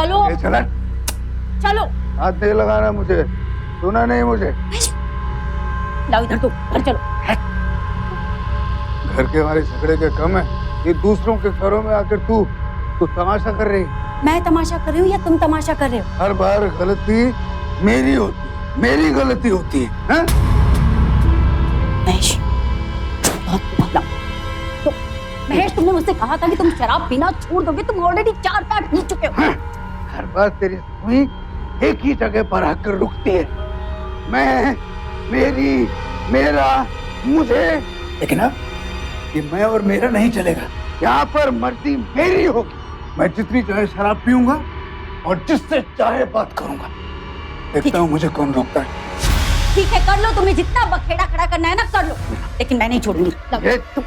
चलो चला, चलो। हाथ नहीं लगाना मुझे, सुना नहीं मुझे। लाओ इधर, तो घर चलो। घर के हमारे झगड़े के कम है, ये दूसरों के घरों में आकर तू तमाशा कर रही। मैं तमाशा कर रही हूँ या तुम तमाशा कर रहे हो? हर बार गलती मेरी होती है, मेरी गलती होती है, हैं? महेश, बहुत बदला। तो महेश, तुमने मुझसे कहा था कि तुम शराब पीना छोड़ दोगे, तुम ऑलरेडी 4 पैक पी चुके हो। हर बार तेरी सुई एक ही जगह पर आकर रुकती है। मैं, मेरी, मेरा, मुझे। लेकिन अब ये मैं और मेरा नहीं चलेगा, यहाँ पर मर्जी मेरी होगी। मैं जितनी चाहे शराब पीऊंगा और जिससे चाहे बात करूंगा। देखता हूँ मुझे कौन रोकता है। ठीक है, कर लो, तुम्हें जितना बखेड़ा खड़ा करना है ना कर लो, लेकिन मैं नहीं छोड़ूंगी। तुम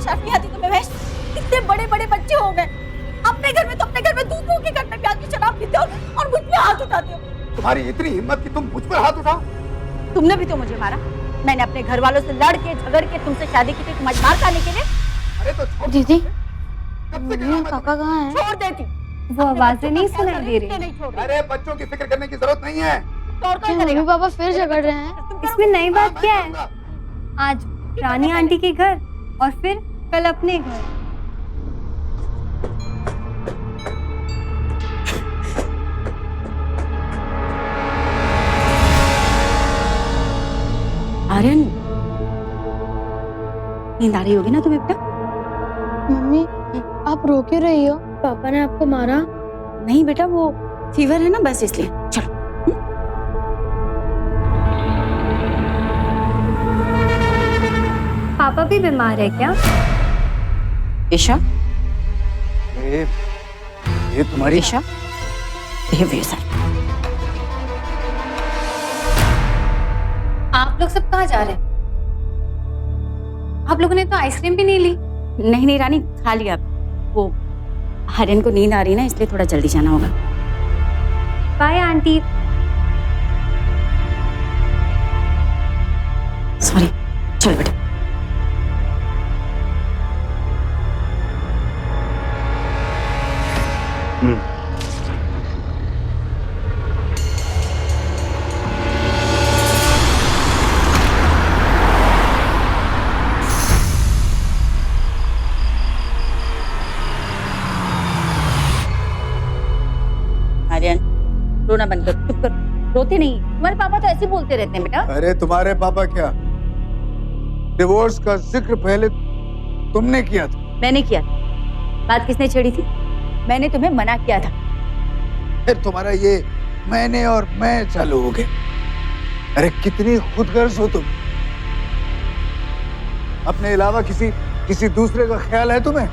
शर्म नहीं आती तुम्हें महेश? इतने बड़े बड़े बच्चे हो गए, अपने घर में तो अपने घर में, दूसरों के घर में भी आके शराब पीते हो और मुझ पे हाथ उठाते हो। तुम्हारी इतनी हिम्मत कि तुम मुझ पर हाथ उठाओ? तुमने भी तो मुझे मारा। मैंने अपने घर वालों से लड़ के झगड़ के तुमसे शादी की थी, तुम्हारी मार खाने के लिए। अरे तो छोड़ दीदी, मम्मी पापा कहाँ हैं? छोड़ देती, वो आवाजें नहीं सुनाई दे रही। अरे बच्चों की फिक्र करने की जरूरत नहीं है। तो और कौन करेगा? मम्मी पापा फिर झगड़ रहे हैं। इसमें नई बात क्या है? आज रानी आंटी के घर और फिर कल अपने घर। आर्यन, नींद आ रही होगी ना तुम्हें बेटा? मम्मी, आप रो क्यों रही हो? पापा ने आपको मारा? नहीं बेटा, वो फीवर है ना, बस इसलिए। चलो। पापा भी बीमार है क्या? ईशा, ये तुम्हारी ईशा, बिहेवियर सर। आप लोग सब कहाँ जा रहे हैं? आप लोगों ने तो आइसक्रीम भी नहीं ली। नहीं नहीं रानी, खा लिया। वो आर्यन को नींद आ रही ना, इसलिए थोड़ा जल्दी जाना होगा। Bye aunty. सॉरी, चलो बेटा। आर्यन, रोना बंद कर, चुप कर। रोते नहीं, तुम्हारे पापा तो ऐसे ही बोलते रहते हैं बेटा। अरे तुम्हारे पापा क्या, डिवोर्स का जिक्र पहले तुमने किया था। मैंने किया था। बात किसने छेड़ी थी? मैंने तुम्हें मना किया था। फिर तुम्हारा ये मैंने और मैं चालू हो गए। अरे कितनी खुदगर्ज हो तुम। अपने अलावा किसी दूसरे का ख्याल है तुम्हें?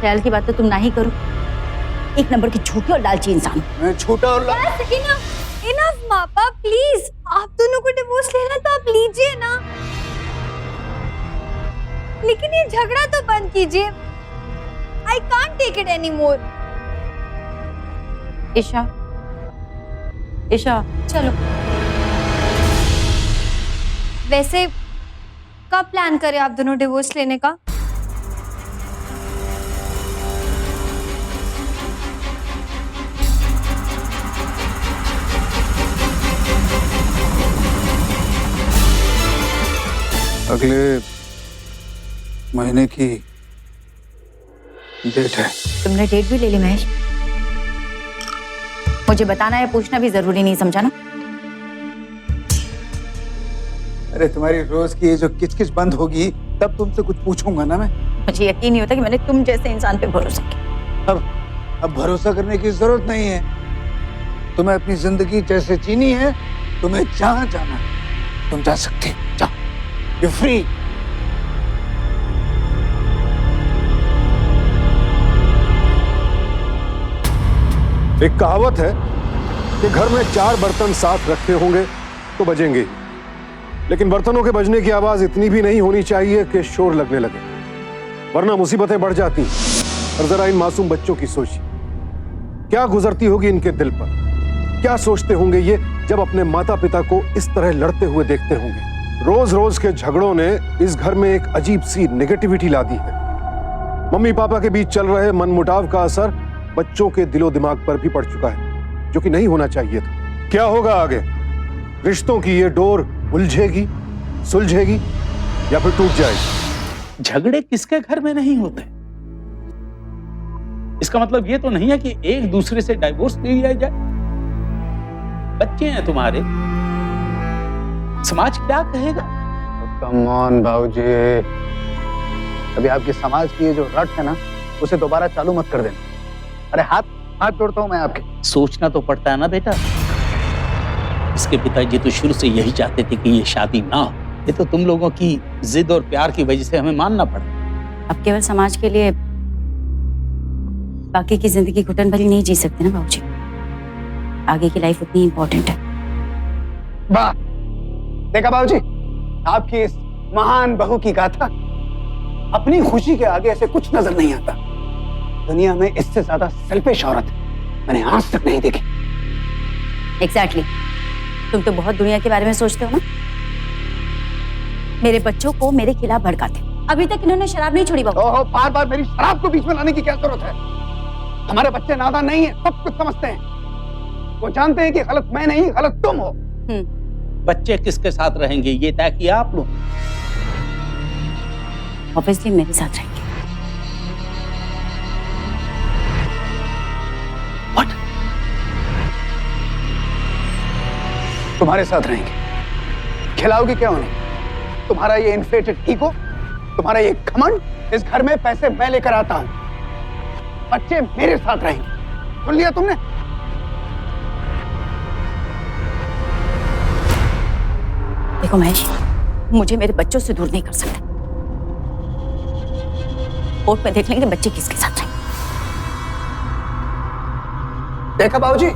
ख्याल की बात तो तुम ना ही करो। एक नंबर की झूठी और लालची इंसान। मैं छोटा और इनफ पापा, प्लीज। आप दोनों को डिवोर्स लेना तो आप लीजिए ना, लेकिन ये झगड़ा तो बंद कीजिए। I can't take it anymore. Isha, Isha, चलो। वैसे कब प्लान करें आप दोनों डिवोर्स लेने का? अगले महीने की डेट है। तुमने डेट भी ले ली महेश? मुझे बताना या पूछना भी जरूरी नहीं समझा ना? अरे तुम्हारी रोज की ये जो किचकिच बंद होगी तब तुमसे कुछ पूछूंगा ना मैं। मुझे यकीन नहीं होता कि मैंने तुम जैसे इंसान पे भरोसा किया। अब भरोसा करने की जरूरत नहीं है। तुम्हें अपनी जिंदगी जैसे जीनी है, तुम्हें जहां जाना है तुम जा सकते हो। जाओ, यू फ्री। एक कहावत है कि घर में 4 बर्तन साथ रखे होंगे तो बजेंगे, लेकिन बर्तनों के बजने की आवाज इतनी भी नहीं होनी चाहिए कि शोर लगने लगे, वरना मुसीबतें बढ़ जाती हैं। और जरा इन मासूम बच्चों की सोचिए, क्या गुजरती होगी इनके दिल पर, क्या सोचते होंगे ये जब अपने माता पिता को इस तरह लड़ते हुए देखते होंगे। रोज रोज के झगड़ों ने इस घर में एक अजीब सी नेगेटिविटी ला दी है। मम्मी पापा के बीच चल रहे मनमुटाव का असर बच्चों के दिलो दिमाग पर भी पड़ चुका है, जो कि नहीं होना चाहिए था। क्या होगा आगे? रिश्तों की ये डोर उलझेगी, सुलझेगी या फिर टूट जाएगी? झगड़े किसके घर में नहीं होते? इसका मतलब ये तो नहीं है कि एक दूसरे से डाइवोर्स ले लिया जाए। बच्चे हैं तुम्हारे, समाज क्या कहेगा? कम ऑन बाबूजी, अभी आपकी समाज की ये जो रट है ना, उसे दोबारा चालू मत कर देना। अरे हाथ जोड़ता हूं मैं आपके। सोचना तो पड़ता है ना बेटा। इसके पिताजी तो शुरू से यही चाहते थे कि ये शादी ना हो। ये तो तुम लोगों की जिद और प्यार की वजह से हमें मानना पड़ा। अब केवल समाज के लिए बाकी की जिंदगी घुटन भरी नहीं जी सकते ना बाबूजी। आगे की लाइफ उतनी इंपॉर्टेंट है। वाह, देखा बाबूजी, आपकी इस महान बहू की गाथा। अपनी खुशी के आगे ऐसे कुछ नजर नहीं आता। दुनिया में इससे ज्यादा सेल्फिश औरत मैंने आज तक नहीं देखी। एग्जैक्टली। तुम तो बहुत दुनिया के बारे में सोचते हो ना। मेरे बच्चों को मेरे खिलाफ भड़काते। अभी तक इन्होंने शराब नहीं छोड़ी बाबू। ओहो, बार बार मेरी शराब को बीच में लाने की क्या जरूरत है? हमारे बच्चे नादान नहीं है, सब कुछ समझते हैं। वो जानते हैं कि गलत मैं नहीं, गलत तुम हो। बच्चे किसके साथ रहेंगे ये तय किया आप लोग? ऑब्वियसली मेरे साथ रहेंगे। What? तुम्हारे साथ रहेंगे? खिलाओगी क्या उन्हें? तुम्हारा ये इन्फ्लेटेड ईगो, तुम्हारा ये घमंड, इस घर में पैसे मैं लेकर आता हूं। बच्चे मेरे साथ रहेंगे। सुन लिया तुमने? देखो महेश, मुझे मेरे बच्चों से दूर नहीं कर सकते। कोर्ट में देख लेंगे बच्चे किसके साथ रहेंगे। देखा बाबूजी,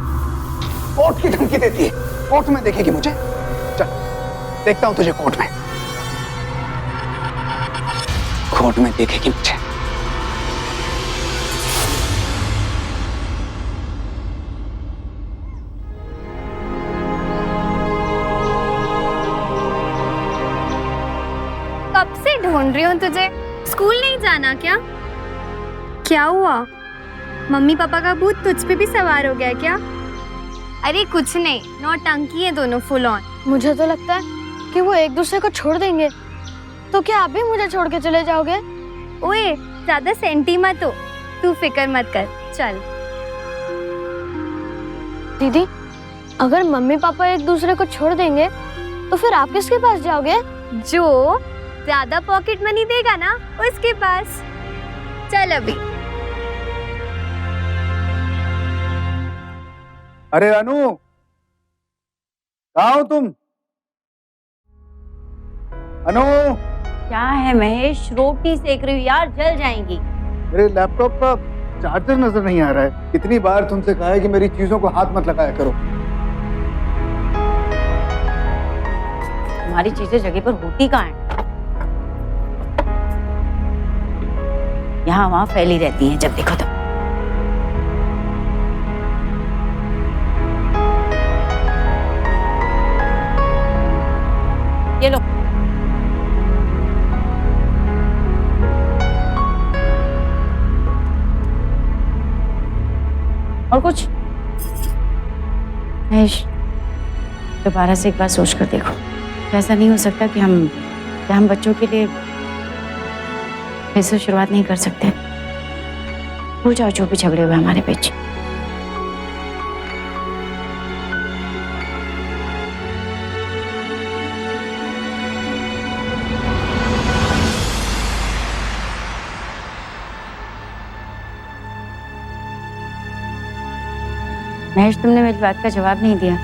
कोर्ट की धमकी देती है। कोर्ट में देखेगी मुझे। चल, देखता हूं तुझे कोर्ट में। कोर्ट में देखेगी मुझे। कब से ढूंढ रही हूँ तुझे। स्कूल नहीं जाना क्या? क्या हुआ? मम्मी पापा का भूत तुझ पे भी सवार हो गया क्या? अरे कुछ नहीं, नौटंकी है दोनों फुल ऑन। मुझे तो लगता है कि वो एक दूसरे को छोड़ देंगे। तो क्या आप भी मुझे छोड़ के चले जाओगे? ओए, ज्यादा सेंटी मत हो, तू फिक्र मत कर। चल। दीदी, अगर मम्मी पापा एक दूसरे को छोड़ देंगे तो फिर आप किसके पास जाओगे? जो ज्यादा पॉकेट मनी देगा ना, उसके पास। चल अभी। अरे अनु, कहाँ हो तुम? अनु, क्या है महेश? रोटी सेक रही हूँ यार, जल जाएंगी। मेरे लैपटॉप का चार्जर नजर नहीं आ रहा है। कितनी बार तुमसे कहा है कि मेरी चीजों को हाथ मत लगाया करो। तुम्हारी चीजें जगह पर होती कहाँ है? यहाँ वहां फैली रहती हैं जब देखो तब। ये लो। और कुछ? महेश, दोबारा से एक बार सोच कर देखो। ऐसा नहीं हो सकता कि हम बच्चों के लिए फिर से शुरुआत नहीं कर सकते। भूल जाओ जो भी झगड़े हुए हमारे बीच। महेश, तुमने मेरी बात का जवाब नहीं दिया।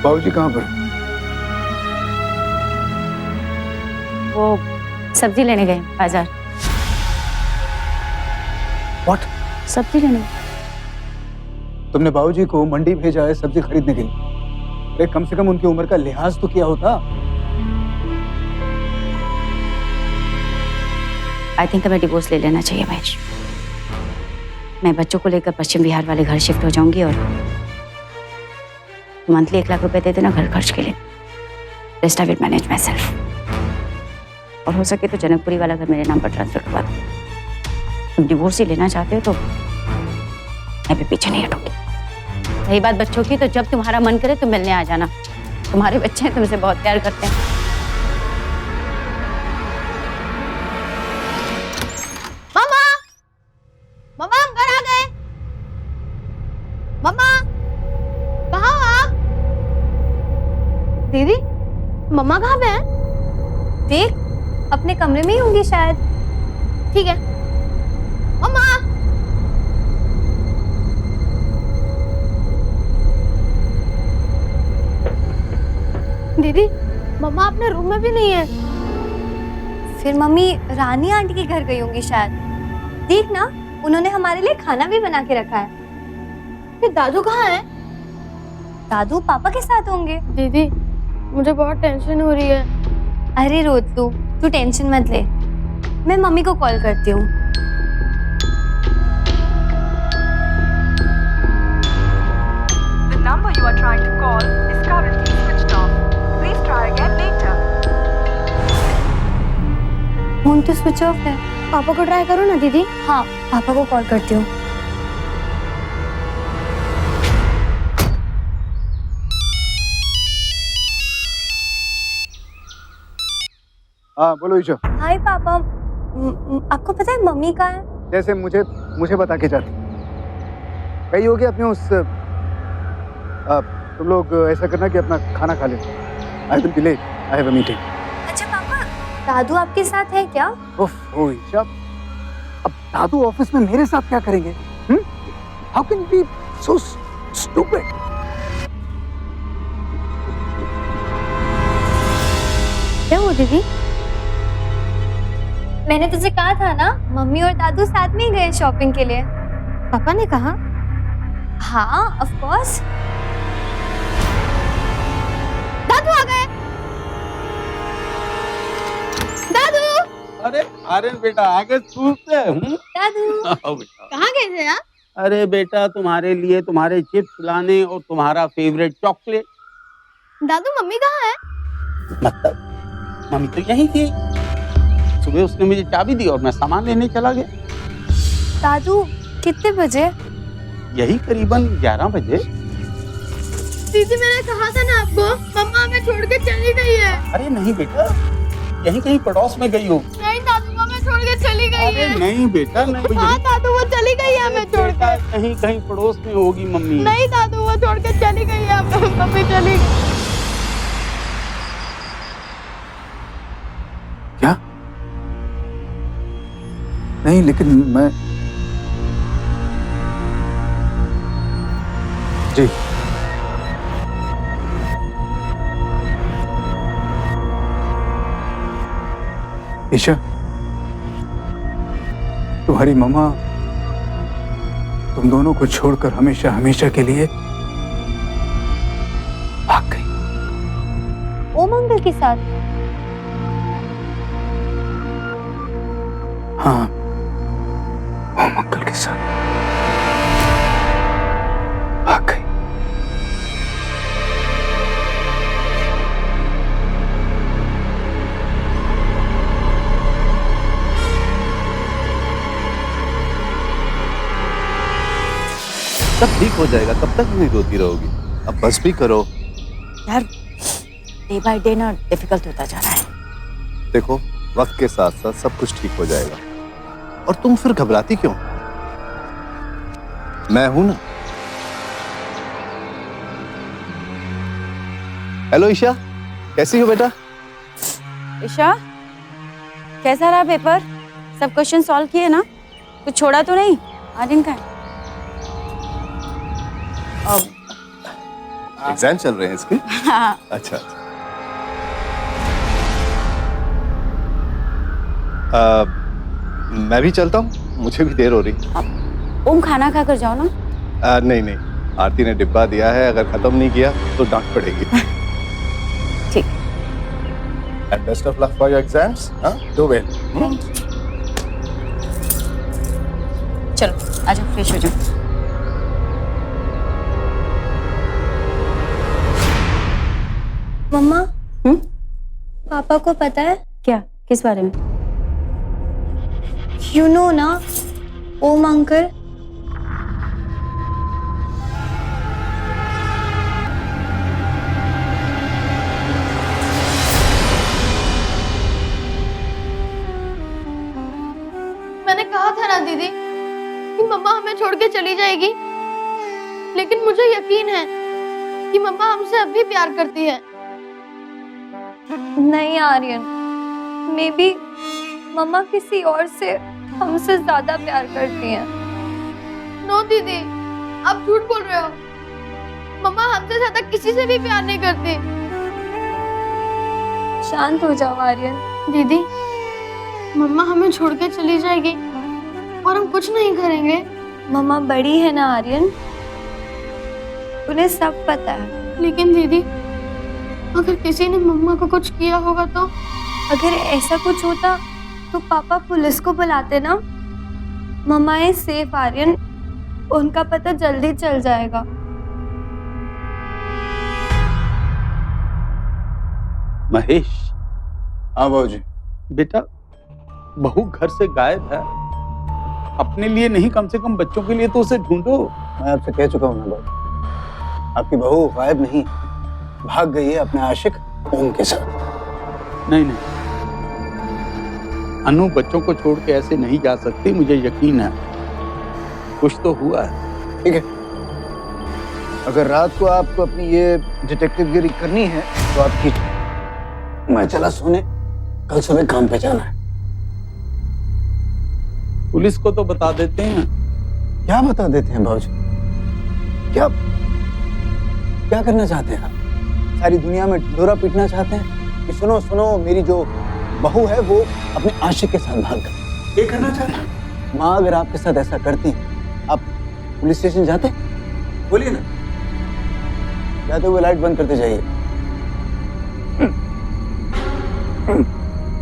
बाबूजी कहाँ पर? वो सब्जी लेने गए बाजार। What? सब्जी लेने। तुमने बाबूजी को मंडी भेजा है सब्जी खरीदने के लिए। अरे कम से कम उनकी उम्र का लिहाज तो किया होता। आई थिंक हमें डिवोर्स ले लेना चाहिए महेश। मैं बच्चों को लेकर पश्चिम बिहार वाले घर शिफ्ट हो जाऊंगी और मंथली 1 लाख रुपए दे देना घर खर्च के लिए। Rest I will manage my self. और हो सके तो जनकपुरी वाला घर मेरे नाम पर ट्रांसफर करवा दो। तुम डिवोर्स ही लेना चाहते हो तो मैं भी पीछे नहीं हटूंगी। रही बात बच्चों की, तो जब तुम्हारा मन करे तुम मिलने आ जाना। तुम्हारे बच्चे हैं, तुमसे बहुत प्यार करते हैं। मम्मा, मम्मा हम घर आ गए। मम्मा, कहाँ हो आप? दीदी, मम्मा कहाँ पे हैं? देख, अपने कमरे में ही होंगी शायद। ठीक है। मम्मा, दीदी, मम्मा अपने रूम में भी नहीं है। फिर मम्मी रानी आंटी के घर गई होंगी शायद। देख ना, उन्होंने हमारे लिए खाना भी बना के रखा है। फिर दादू कहाँ है? दादू पापा के साथ होंगे। दीदी, मुझे बहुत टेंशन हो रही है। अरे रोतलू, तू टेंशन मत ले, मैं मम्मी को कॉल करती हूँ। The number you are trying to call is currently switched off. Please try again later. Phone तो स्विच ऑफ है। पापा को ट्राई करो ना दीदी। हाँ, पापा को कॉल करती हूँ। हाँ बोलो ईशा। हाय पापा, आपको पता है मम्मी कहाँ है? जैसे मुझे बता के जाती। कही होगी अपने उस तुम लोग ऐसा करना कि अपना खाना खा लें। I will be late, I have a meeting. अच्छा पापा, दादू आपके साथ है क्या? ओह ईशा, अब दादू ऑफिस में मेरे साथ क्या करेंगे? How can be so stupid? क्या हुआ दीदी? मैंने तुझे कहा था ना, मम्मी और दादू साथ में ही गए शॉपिंग के लिए। पापा ने कहा? हाँ, ऑफ कोर्स। दादू आ गए। दादू, अरे अरे बेटा, आगे सूखते हैं। दादू आओ बेटा। कहाँ गए थे आप? अरे बेटा, तुम्हारे लिए तुम्हारे चिप्स लाने और तुम्हारा फेवरेट चॉकलेट। दादू, मम्मी कहाँ है? मतलब मम्मी तो यहीं थी। सुबह उसने मुझे चाबी दी और मैं सामान लेने चला गया। दादू कितने बजे? यही करीबन 11 बजे। दीदी, मैंने कहा था ना आपको, मम्मा हमें छोड़ के चली गई है। अरे नहीं बेटा, यहीं कहीं पड़ोस में गई हो। नहीं दादू, वो हमें छोड़ के चली गई अरे है। नहीं बेटा, नहीं। हाँ दादू, वो चली गई है हमें छोड़ बेटा, के। कहीं कहीं पड़ोस में होगी मम्मी। नहीं दादू, वो छोड़ के चली गई है, मम्मी चली गई। क्या? नहीं, लेकिन मैं जी ईशा, तुम्हारी मम्मा तुम दोनों को छोड़कर हमेशा हमेशा के लिए भाग गई। ओम अंकल के साथ? हाँ, ओम अंकल के साथ भाग गई। सब ठीक हो जाएगा, कब तक नहीं रोती रहोगी? अब बस भी करो। यार, डे बाय डे ना डिफिकल्ट होता जा रहा है। देखो, वक्त के साथ साथ सब कुछ ठीक हो जाएगा। और तुम फिर घबराती क्यों? मैं हूं ना। हेलो ईशा, कैसी हो बेटा? ईशा, कैसा रहा पेपर? सब क्वेश्चन सॉल्व किए ना? कुछ छोड़ा तो नहीं? आज इनका है। एग्जाम चल रहे हैं इसके? हाँ। अच्छा। मैं भी चलता हूँ, मुझे भी देर हो रही। ओम, खाना खा कर जाओ ना। नहीं, आरती ने डिब्बा दिया है, अगर खत्म नहीं किया तो डांट पड़ेगी। ठीक। And best of luck for your exams. Do well. चलो आ जाओ, फ्रेश हो जाओ। मम्मा, पापा को पता है? क्या? किस बारे में? यू नो ना, ओम अंकल। मैंने कहा था ना दीदी कि मम्मा हमें छोड़ के चली जाएगी, लेकिन मुझे यकीन है कि मम्मा हमसे अब भी प्यार करती है। नहीं आर्यन, मे बी मम्मा किसी और से हमसे ज्यादा प्यार करती हैं। नो दीदी, आप झूठ बोल रहे हो। मम्मा हमसे ज्यादा किसी से भी प्यार नहीं करती। शांत हो जाओ आर्यन। दीदी, मम्मा हमें छोड़ के चली जाएगी और हम कुछ नहीं करेंगे। मम्मा बड़ी है ना आर्यन, उन्हें सब पता है। लेकिन दीदी, अगर किसी ने मम्मा को कुछ किया होगा तो? अगर ऐसा कुछ होता तो पापा पुलिस को बुलाते ना। मम्मा इज सेफ आर्यन, उनका पता जल्दी चल जाएगा। महेश। हाँ बाबूजी। बेटा, बहू घर से गायब है, अपने लिए नहीं कम से कम बच्चों के लिए तो उसे ढूंढो। मैं आपसे कह चुका हूँ ना बाबू, आपकी बहू गायब नहीं, भाग गई है अपने आशिक ओम के साथ। नहीं नहीं, अनु बच्चों को छोड़ के ऐसे नहीं जा सकती, मुझे यकीन है कुछ तो हुआ है। ठीक है, अगर रात को आपको अपनी ये डिटेक्टिवगिरी करनी है तो आप कीजिए। मैं चला सोने, कल सुबह काम पे जाना है। पुलिस को तो बता देते हैं। क्या बता देते हैं बाबूजी? क्या क्या करना चाहते हैं आप? सारी दुनिया में ढोरा पीटना चाहते हैं कि सुनो सुनो, मेरी जो बहू है वो अपने आशिक के साथ भाग गई? ये करना चाहते हैं? माँ अगर आपके साथ ऐसा करती, आप पुलिस स्टेशन जाते? बोलिए ना। जाते हुए लाइट बंद करते जाइए।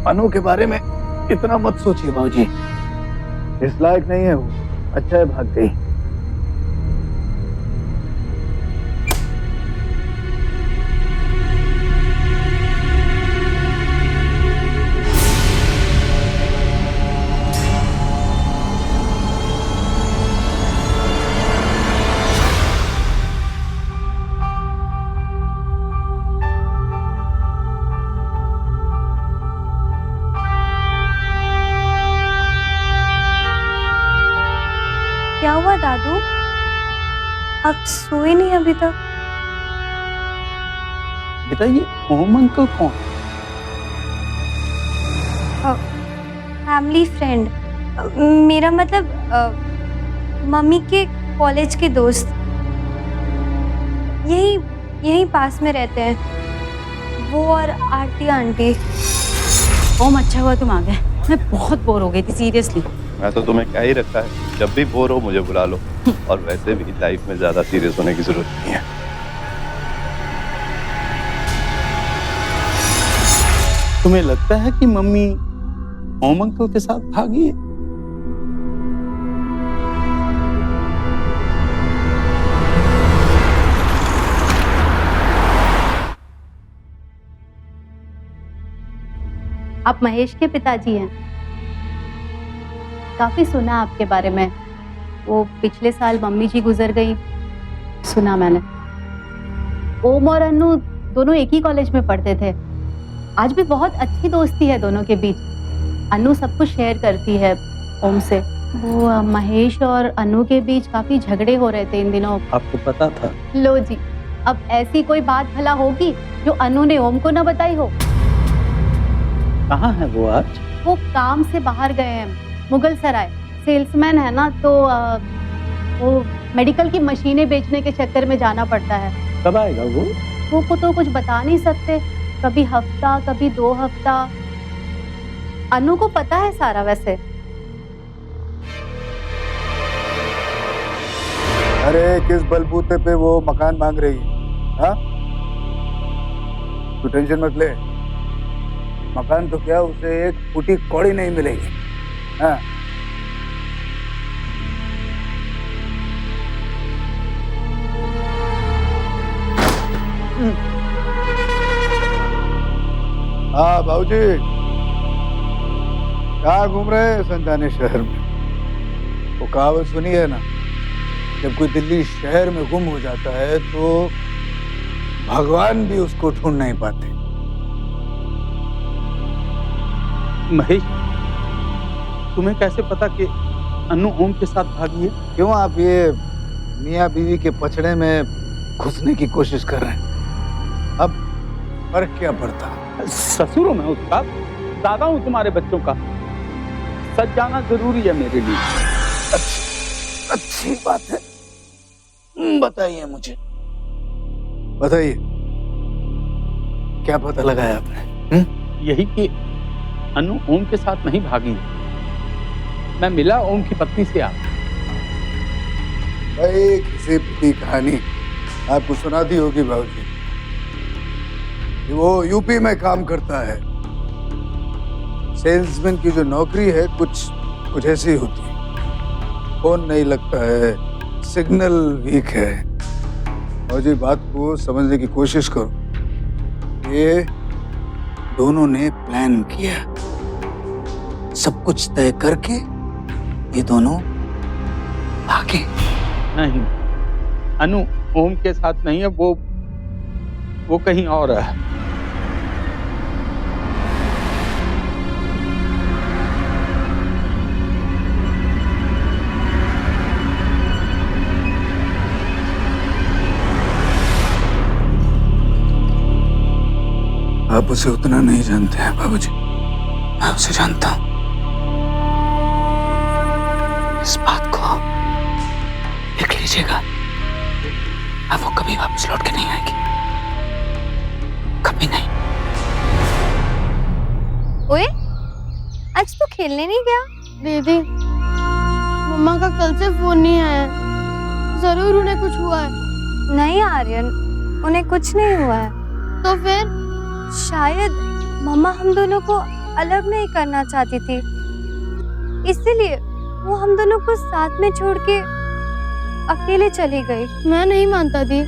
अनु के बारे में इतना मत सोचिए बाबूजी, इस लायक नहीं है वो। अच्छा है भाग गई। क्या हुआ दादू? आप सोए नहीं अभी तक? बेटा, ये ओम अंकल कौन? फैमिली फ्रेंड, मेरा मतलब मम्मी के कॉलेज के दोस्त। यही पास में रहते हैं, वो और आरती आंटी। ओम, अच्छा हुआ तुम आ गए, मैं बहुत बोर हो गई थी सीरियसली। मैं तो तुम्हें क्या ही रखा है, जब भी बोर हो मुझे बुला लो। और वैसे भी लाइफ में ज्यादा सीरियस होने की जरूरत नहीं है। तुम्हें लगता है कि मम्मी ओम अंकल के साथ भागी है? आप महेश के पिताजी हैं। काफी सुना आपके बारे में, वो पिछले साल मम्मी जी गुजर गई, सुना मैंने। ओम और अनु दोनों एक ही कॉलेज में पढ़ते थे, आज भी बहुत अच्छी दोस्ती है दोनों के बीच। अनु सब कुछ शेयर करती है ओम से। वो महेश और अनु के बीच काफी झगड़े हो रहे थे इन दिनों। आपको पता था? लो जी, अब ऐसी कोई बात भला होगी जो अनु ने ओम को न बताई हो? कहाँ है वो आज? वो काम से बाहर गए हैं, मुगल सराय। सेल्समैन है ना, तो वो मेडिकल की मशीनें बेचने के चक्कर में जाना पड़ता है। कब आएगा वो? वो को तो कुछ बता नहीं सकते, कभी हफ्ता कभी 2 हफ्ता। अनु को पता है सारा वैसे। अरे किस बलबूते पे वो मकान मांग रही है? हाँ, तू टेंशन मत ले। मकान तो क्या, उसे एक फूटी कौड़ी नहीं मिलेगी। हाँ, हाँ बाबूजी, कहाँ घूम रहे हैं संजानी शहर में? वो कहावत सुनी है ना, जब कोई दिल्ली शहर में गुम हो जाता है तो भगवान भी उसको ढूंढ नहीं पाते। महेश, तुम्हें कैसे पता कि अनु ओम के साथ भागी है? क्यों आप ये मियाँ बीवी के पछड़े में घुसने की कोशिश कर रहे हैं? अब फर्क क्या पड़ता? ससुर हूं मैं उसका, दादा हूं तुम्हारे बच्चों का। सच जाना जरूरी है मेरे लिए। अच्छी बात है, बताइए मुझे, बताइए क्या पता लगाया आपने? यही कि अनु ओम के साथ नहीं भागी है। मैं मिला ओम की पत्नी से आप। भाई किसी की कहानी आपको सुना दी होगी बाबूजी कि वो यूपी में काम करता है। सेल्समैन की जो नौकरी है कुछ ऐसी होती है, फोन नहीं लगता है, सिग्नल वीक है। और जी बात को समझने की कोशिश करो। ये दोनों ने प्लान किया, सब कुछ तय करके ये दोनों भागे। नहीं, अनु ओम के साथ नहीं है, वो कहीं और है। आप उसे उतना नहीं जानते हैं बाबूजी, मैं उसे जानता हूं। इस बात को लिख लीजिएगा, अब वो कभी वापस लौट के नहीं आएगी, कभी नहीं। ओए, आज तू खेलने नहीं गया? दीदी, मम्मा का कल से फोन नहीं आया, जरूर उन्हें कुछ हुआ है। नहीं आर्यन, उन्हें कुछ नहीं हुआ है। तो फिर शायद मम्मा हम दोनों को अलग नहीं करना चाहती थी, इसीलिए वो हम दोनों को साथ में छोड़ के अकेले चली गई। मैं नहीं मानता दी।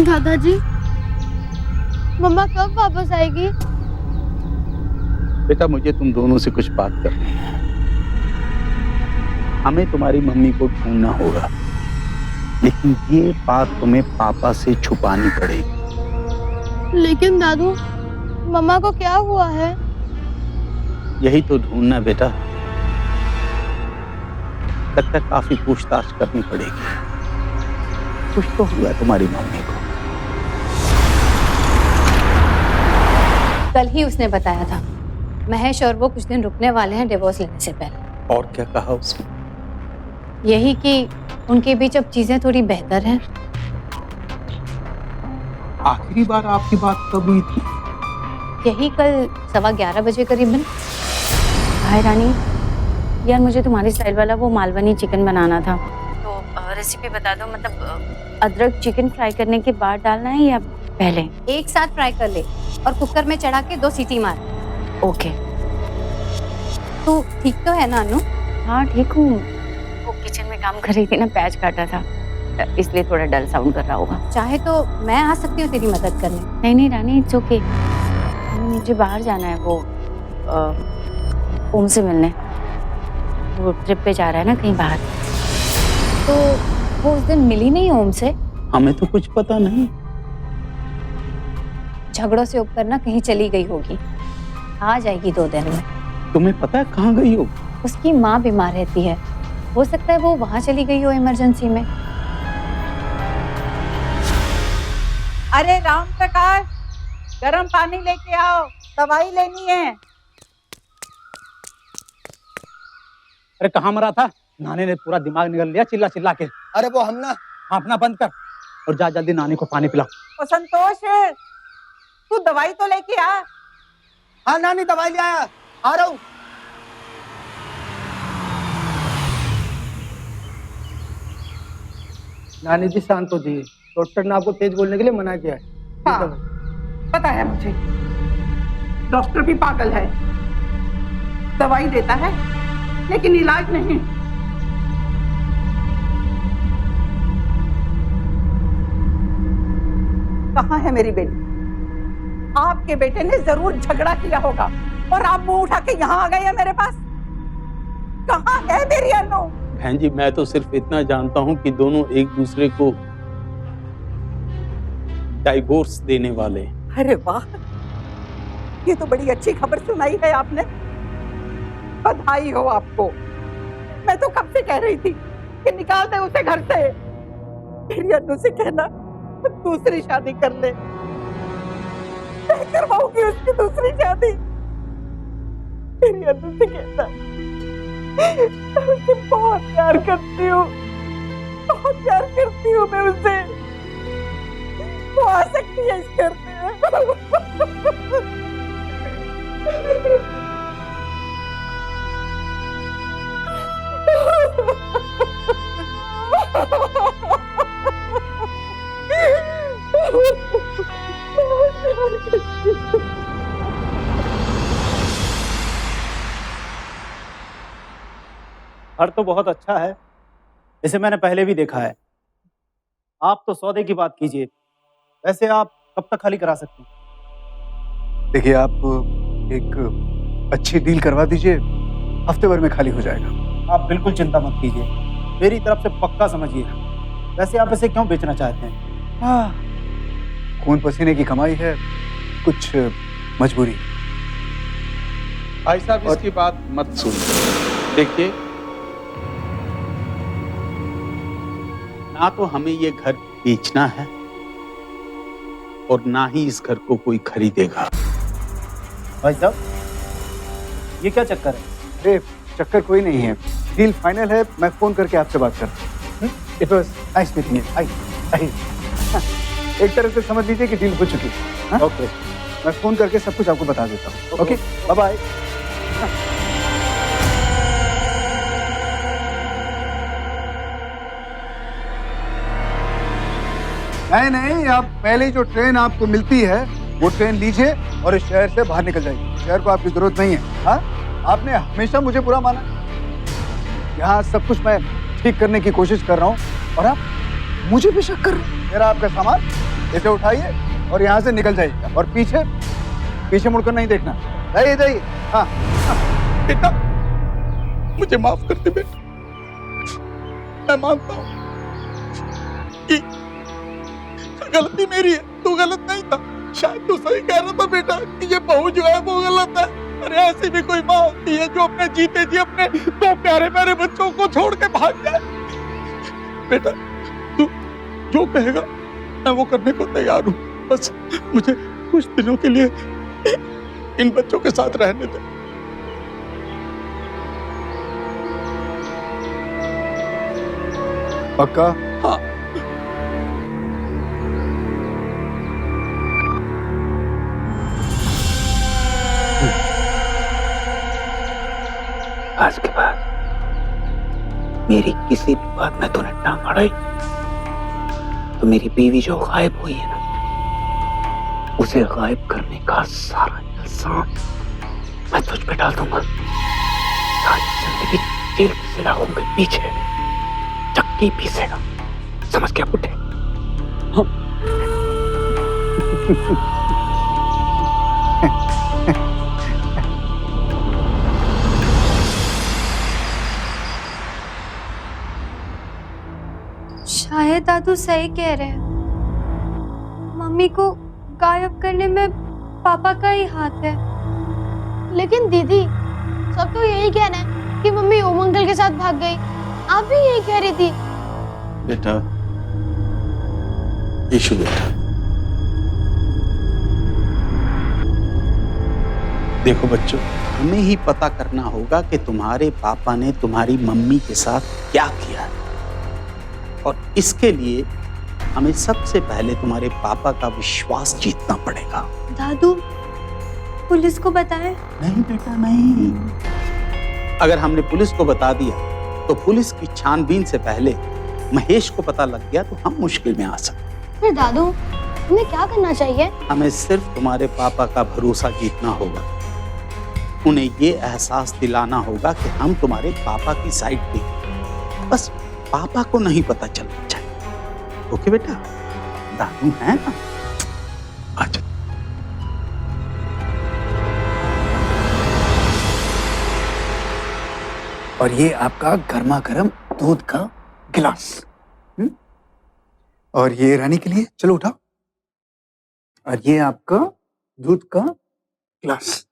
दादाजी, मम्मा कब वापस आएगी? बेटा, मुझे तुम दोनों से कुछ बात करनी है। हमें तुम्हारी मम्मी को ढूंढना होगा, लेकिन ये बात तुम्हें पापा से छुपानी पड़ेगी। लेकिन दादू, मम्मा को क्या हुआ है? यही तो ढूंढना बेटा। तब तक काफी पूछताछ करनी पड़ेगी। कुछ तो हुआ तुम्हारी मम्मी को। कल ही उसने बताया था महेश और वो कुछ दिन रुकने वाले हैं डिवोर्स लेने से पहले। और क्या कहा उसने? यही कि उनके बीच अब चीजें थोड़ी बेहतर हैं। आखिरी बार आपकी बात कब हुई थी? यही कल 11:15 बजे करीबन। हाय रानी, यार मुझे तुम्हारी स्टाइल वाला वो मालवनी चिकन बनाना था, तो रेसिपी बता दो। मतलब अदरक चिकन फ्राई करने के बाद डालना है या पहले? एक साथ फ्राई कर ले और कुकर में चढ़ा के 2 सीटी मार। ओके। तो ठीक तो है ना अनु? हाँ ठीक हूँ। वो किचन में काम कर रही थी ना, प्याज काटा था, इसलिए थोड़ा डल साउंड कर रहा होगा। चाहे तो मैं आ सकती हूँ तेरी मदद करने। नहीं नहीं रानी, इट्स ओके। मुझे बाहर जाना है, वो ओम से मिलने। वो ट्रिप पे जा रहा है ना कहीं बाहर। तो वो उस दिन मिली नहीं ओम से? हमें तो कुछ पता नहीं। झगड़ों से उबकर ना कहीं चली गई होगी, आ जाएगी 2 दिन में। तुम्हें पता है कहाँ गई हो? उसकी माँ बीमार रहती है, हो सकता है वो वहां चली गई हो इमरजेंसी में। अरे राम प्रकाश, गर्म पानी लेके आओ, दवाई लेनी है। अरे कहाँ मरा था? नाने ने पूरा दिमाग निकल लिया चिल्ला चिल्ला के। अरे वो हम ना। हाँ, अपना बंद कर। और जा जल्दी नानी को पानी पिला। ओ संतोष, तू दवाई तो लेके आ। हाँ नानी, दवाई ले आया, आ रहा हूँ। नानी जी शांत हो जाइए, डॉक्टर ने आपको तेज बोलने के लिए मना किया है। हाँ, पता है मुझे, डॉक्टर भी पागल है, दवाई देता है लेकिन इलाज नहीं। कहाँ है मेरी बेटी? आपके बेटे ने जरूर झगड़ा किया होगा और आप मुंह उठा के यहाँ आ गए हैं मेरे पास। कहाँ है मेरी अनु? बहन जी, मैं तो सिर्फ इतना जानता हूँ कि दोनों एक दूसरे को डाइवोर्स देने वाले हैं। अरे वाह, ये तो बड़ी अच्छी खबर सुनाई है आपने, बधाई हो आपको। मैं तो कब से कह रही थी कि निकाल दे उसे घर से। मेरी अनु से कहना दूसरी शादी कर ले, मैं करवाऊंगी उसकी दूसरी शादी। मेरी अनु से कहना मैं उसे बहुत प्यार करती हूँ, बहुत प्यार करती हूँ मैं उसे। वो आ सकती है इस घर में। घर तो बहुत अच्छा है, इसे मैंने पहले भी देखा है। आप तो सौदे की बात कीजिए, वैसे आप कब तक खाली करा सकते हैं? देखिए, आप एक अच्छी डील करवा दीजिए, हफ्ते भर में खाली हो जाएगा। आप बिल्कुल चिंता मत कीजिए, मेरी तरफ से पक्का समझिए। वैसे आप इसे क्यों बेचना चाहते हैं? खून पसीने की कमाई है, कुछ मजबूरी। भाई साहब, इसकी बात मत सुनिए। देखिए, ना तो हमें ये घर बेचना है और ना ही इस घर को कोई खरीदेगा। भाई साहब, ये क्या चक्कर है? अरे चक्कर कोई नहीं है, डील फाइनल है। मैं फोन करके आपसे बात करता हूँ। It was nice meeting you. एक तरह से समझ लीजिए कि डील हो चुकी है। ओके, मैं फोन करके सब कुछ आपको बता देता हूँ। Okay, bye bye. नहीं, आप पहले जो ट्रेन आपको मिलती है वो ट्रेन लीजिए और इस शहर से बाहर निकल जाइए। शहर को आपकी जरूरत नहीं है। हाँ, आपने हमेशा मुझे बुरा माना। यहाँ सब कुछ मैं ठीक करने की कोशिश कर रहा हूँ और आप मुझे भी शक कर रहे हैं। मेरा आपका सामान इसे उठाइए और यहाँ से निकल जाइए और पीछे मुड़कर नहीं देखना। जाइए। हाँ बेटा, मुझे माफ कर दे बेटा। मैं मानता हूँ कि गलती मेरी है, तू गलत नहीं था। शायद तू सही कह रहा था बेटा कि ये बहू जो है वो गलत है। अरे ऐसी भी कोई माँ होती है जो अपने जीते जी अपने दो प्यारे प्यारे बच्चों को छोड़ के भाग जाए। बेटा, तू जो कहेगा मैं वो करने को तैयार हूँ। बस मुझे कुछ दिनों के लिए इन बच्चों के साथ रहने दे। पक्का? हाँ। आज के बाद मेरी किसी भी बात में तूने टांग अड़ाई तो मेरी बीवी जो गायब हुई है ना, उसे गायब करने का सारा इल्जाम मैं तुझ पे डाल दूंगा। सारी जिंदगी जेल की सलाखों के पीछे चक्की पीसेगा, समझ क्या बुड्ढे? शायद दादू सही कह रहे हैं। मम्मी को गायब करने में पापा का ही हाथ है। लेकिन दीदी, सब तो यही कहना है कि मम्मी ओम अंकल के साथ भाग गई। आप भी यही कह रही थी। बेटा, ईशु बेटा, देखो बच्चों, हमें ही पता करना होगा कि तुम्हारे पापा ने तुम्हारी मम्मी के साथ क्या किया है। और इसके लिए हमें सबसे पहले तुम्हारे पापा का विश्वास जीतना पड़ेगा। दादू, पुलिस को बताएं? नहीं बेटा, नहीं। अगर हमने पुलिस को बता दिया तो पुलिस की छानबीन से पहले महेश को पता लग गया तो हम मुश्किल में आ सकते। फिर दादू, हमें क्या करना चाहिए? हमें सिर्फ तुम्हारे पापा का भरोसा जीतना होगा। उन्हें ये एहसास दिलाना होगा कि हम तुम्हारे पापा की साइड पे, बस पापा को नहीं पता चलना चाहिए। ओके बेटा, दादू है ना? अच्छा, और ये आपका गर्मा गर्म दूध का गिलास। और ये रानी के लिए, चलो उठाओ। और ये आपका दूध का गिलास।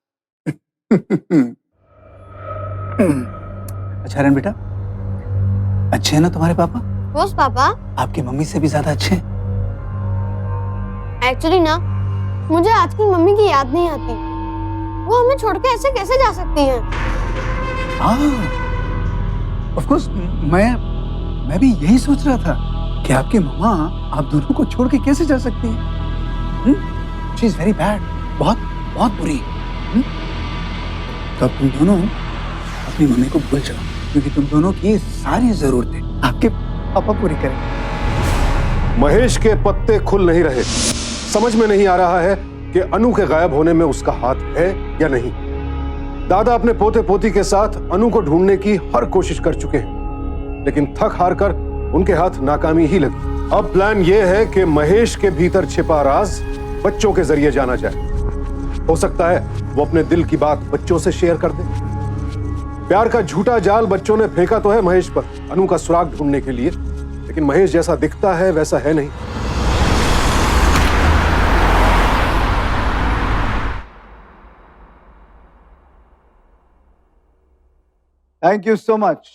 अच्छा रन बेटा, अच्छे हैं ना तुम्हारे पापा? बस पापा, आपकी मम्मी से भी ज्यादा अच्छे हैं? एक्चुअली ना, मुझे आज की मम्मी की याद नहीं आती। वो हमें छोड़ के ऐसे कैसे जा सकती हैं? ऑफ कोर्स, मैं भी यही सोच रहा था कि आपकी मम्मा आप दोनों को छोड़ के कैसे जा सकती हैं? शी इज वेरी बैड, बहुत बहुत बुरी। तो अब तुम दोनों अपनी मम्मी को भूल जाओ, क्योंकि तुम दोनों की सारी जरूरतें आपके पापा पूरी करेंगे। महेश के पत्ते खुल नहीं रहे। समझ में नहीं आ रहा है कि अनु के गायब होने में उसका हाथ है या नहीं। दादा अपने पोते पोती के साथ अनु को ढूंढने की हर कोशिश कर चुके हैं, लेकिन थक हार कर उनके हाथ नाकामी ही लगी। अब प्लान यह है कि महेश के भीतर छिपा राज बच्चों के जरिए जाना जाए। हो सकता है वो अपने दिल की बात बच्चों से शेयर कर दे। प्यार का झूठा जाल बच्चों ने फेंका तो है महेश पर, अनु का सुराग ढूंढने के लिए, लेकिन महेश जैसा दिखता है वैसा है नहीं। थैंक यू सो मच,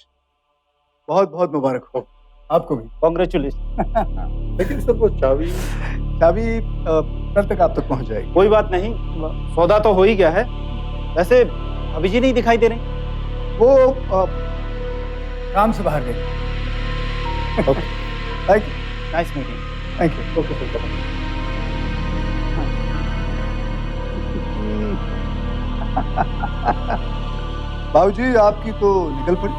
बहुत बहुत मुबारक हो आपको भी। कॉन्ग्रेचुलेशन। लेकिन सर वो चाबी कल तक आप तक पहुंच जाएगी। कोई बात नहीं, सौदा तो हो ही गया है। वैसे अभी जी नहीं दिखाई दे रही। वो काम से बाहर गए। Okay, thank you, nice meeting. Thank you. Okay sir. बाबूजी, आपकी तो निकल पड़ी।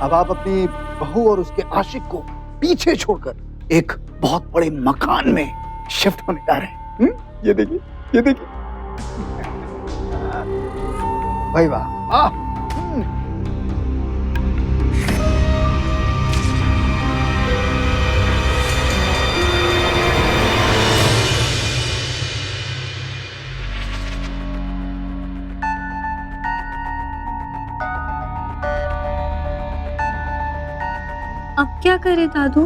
अब आप अपनी बहू और उसके आशिक को पीछे छोड़कर एक बहुत बड़े मकान में शिफ्ट होने जा रहे हैं। ये देखिए, ये देखिए। भाई वाह। अब क्या करे दादू?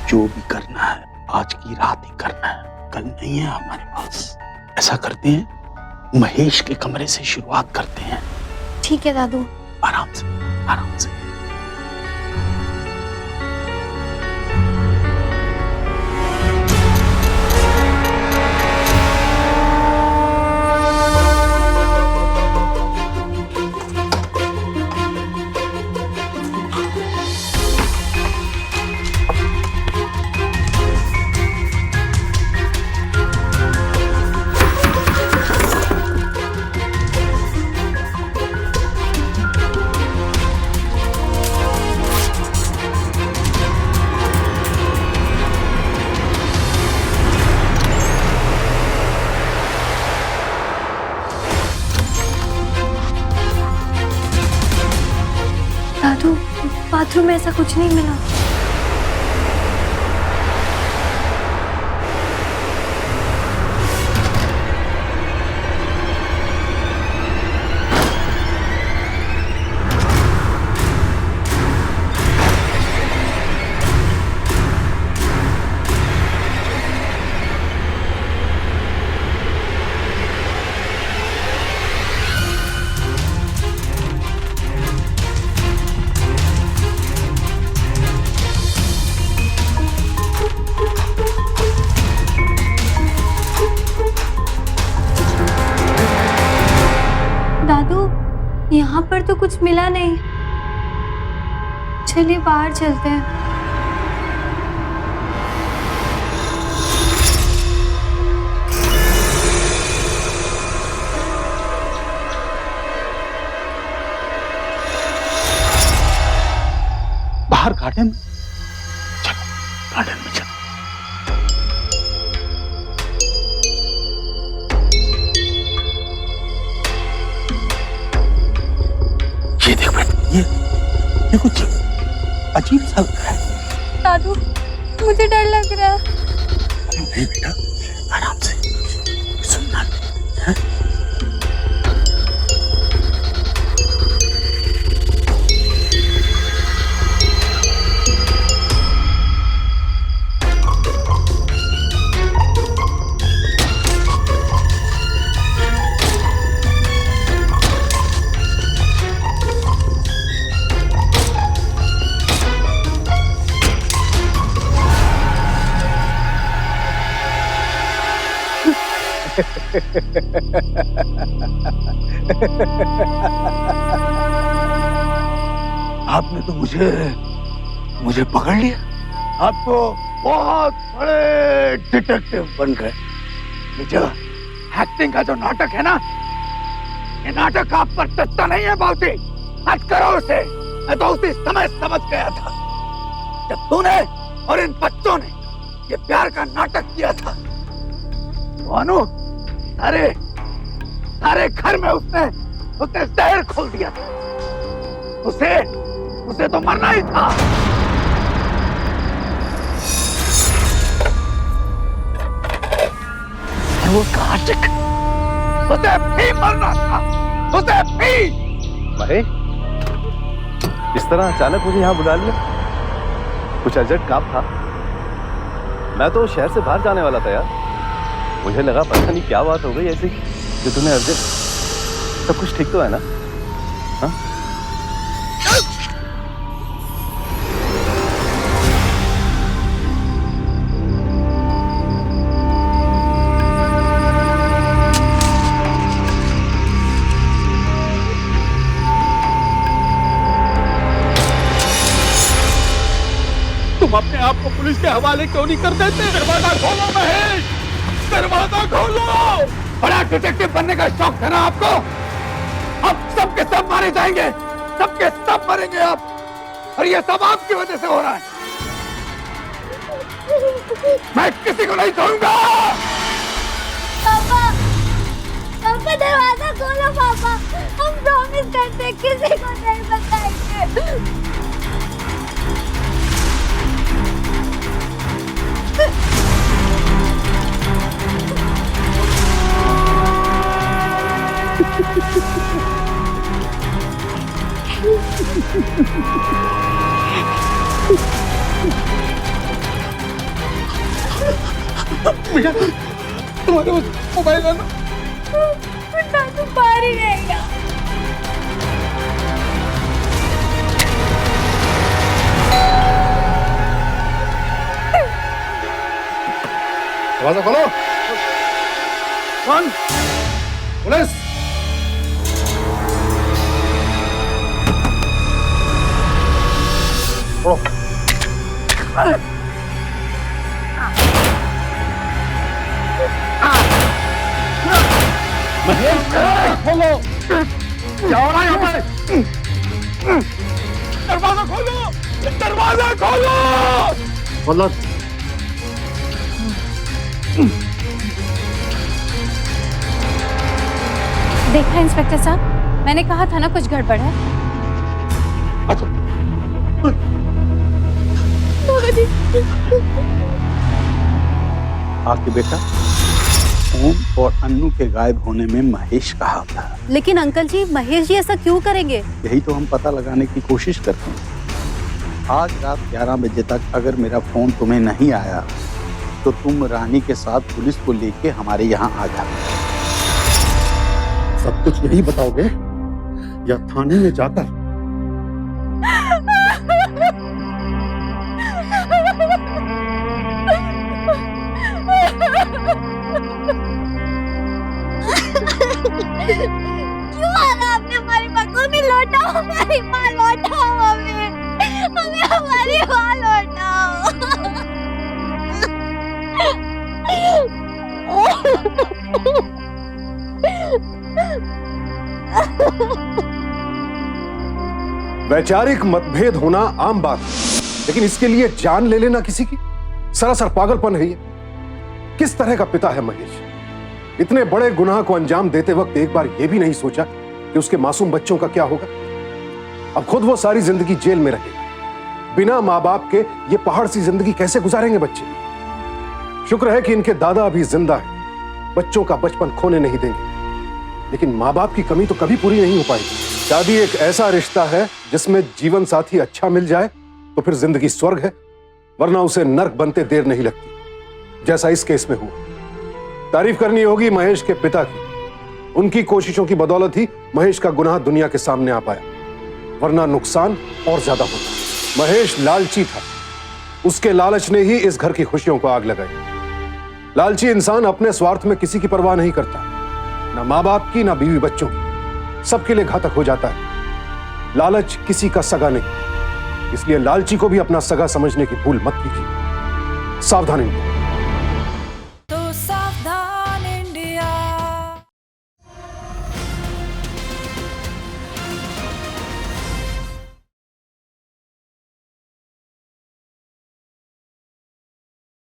जो भी करना है आज की रात ही करना है, कल नहीं है हमारे पास। ऐसा करते हैं, महेश के कमरे से शुरुआत करते हैं। ठीक है दादू। आराम से, आराम से। दादू, बाथरूम में ऐसा कुछ नहीं मिला। यहाँ पर तो कुछ मिला नहीं। चलिए बाहर चलते हैं। गार्डन में? चलो गार्डन में चलो। ये देख बेटा, ये कुछ अजीब सा लग रहा है। दादू मुझे डर लग रहा है। नहीं बेटा, आराम से सुनना है? आपने तो मुझे पकड़ लिया। आप तो बहुत बड़े डिटेक्टिव बन गए। ये जो एक्टिंग का जो नाटक है ना, ये नाटक आप पर चलता नहीं है बाबूजी। मत करो उसे। मैं तो उसी समय समझ गया था जब तूने और इन बच्चों ने ये प्यार का नाटक किया था। तो अनु, सारे घर में उसने जहर खोल दिया था। उसे तो मरना ही था। वो काशिक, उसे भी मरना था। उसे भी। महेश, इस तरह अचानक मुझे यहाँ बुला लिया? कुछ अर्जेंट काम था? मैं तो शहर से बाहर जाने वाला था यार। मुझे लगा पता नहीं क्या बात हो गई ऐसी जो तुम्हें अर्जेंट। सब कुछ ठीक तो है ना? हाँ? तुम अपने आप को पुलिस के हवाले क्यों नहीं कर देते? दरवाजा खोलो महेश, दरवाजा खोलो। बड़ा डिटेक्टिव बनने का शौक था ना आपको? अब सबके सब मारे जाएंगे, सबके सब मरेंगे आप। और ये सब आपकी वजह से हो रहा है। मैं किसी को नहीं छोड़ूंगा। पापा, पापा दरवाजा खोलो पापा। हम प्रॉमिस करते हैं किसी को नहीं बताएंगे। भैया, तुम्हारे मोबाइल है ना? दादू बाहर ही रहेगा। दरवाजा खोलो। कौन? पुलिस। खोलो, क्या हो रहा है यहाँ पर? दरवाजा खोलो, दरवाजा खोलो। खोलो। देखा इंस्पेक्टर साहब, मैंने कहा था ना कुछ गड़बड़ है। आके बेटा, ओम और अन्नू के गायब होने में महेश का हाथ था। लेकिन अंकल जी, महेश जी ऐसा क्यों करेंगे? यही तो हम पता लगाने की कोशिश करते हैं। आज रात 11 बजे तक अगर मेरा फोन तुम्हें नहीं आया तो तुम रानी के साथ पुलिस को लेके हमारे यहाँ आ जाओ। सब कुछ यही बताओगे या थाने में जाकर? क्यों आना आपने हमारी माँ को? हमें लौटाओ, हमारी माँ लौटाओ, हमें हमारी माँ लौटाओ। वैचारिक मतभेद होना आम बात है, लेकिन इसके लिए जान ले लेना किसी की सरासर पागलपन है ये। किस तरह का पिता है महेश? इतने बड़े गुनाह को अंजाम देते वक्त एक बार यह भी नहीं सोचा कि उसके मासूम बच्चों का क्या होगा। अब खुद वो सारी जिंदगी जेल में रहेगा। बिना माँ बाप के ये पहाड़ सी जिंदगी कैसे गुजारेंगे बच्चे? शुक्र है कि इनके दादा अभी जिंदा है, बच्चों का बचपन खोने नहीं देंगे। लेकिन माँ बाप की कमी तो कभी पूरी नहीं हो पाएगी। शादी एक ऐसा रिश्ता है जिसमें जीवन साथी अच्छा मिल जाए तो फिर जिंदगी स्वर्ग है, वरना उसे नर्क बनते देर नहीं लगती, जैसा इस केस में हुआ। तारीफ करनी होगी महेश के पिता की। उनकी कोशिशों की बदौलत ही महेश का गुनाह दुनिया के सामने आ पाया, वरना नुकसान और ज्यादा होता। महेश लालची था, उसके लालच ने ही इस घर की खुशियों को आग लगाई। लालची इंसान अपने स्वार्थ में किसी की परवाह नहीं करता, ना माँ बाप की, ना बीवी बच्चों की, सबके लिए घातक हो जाता है। लालच किसी का सगा नहीं, इसलिए लालची को भी अपना सगा समझने की भूल मत कीजिए। सावधानी।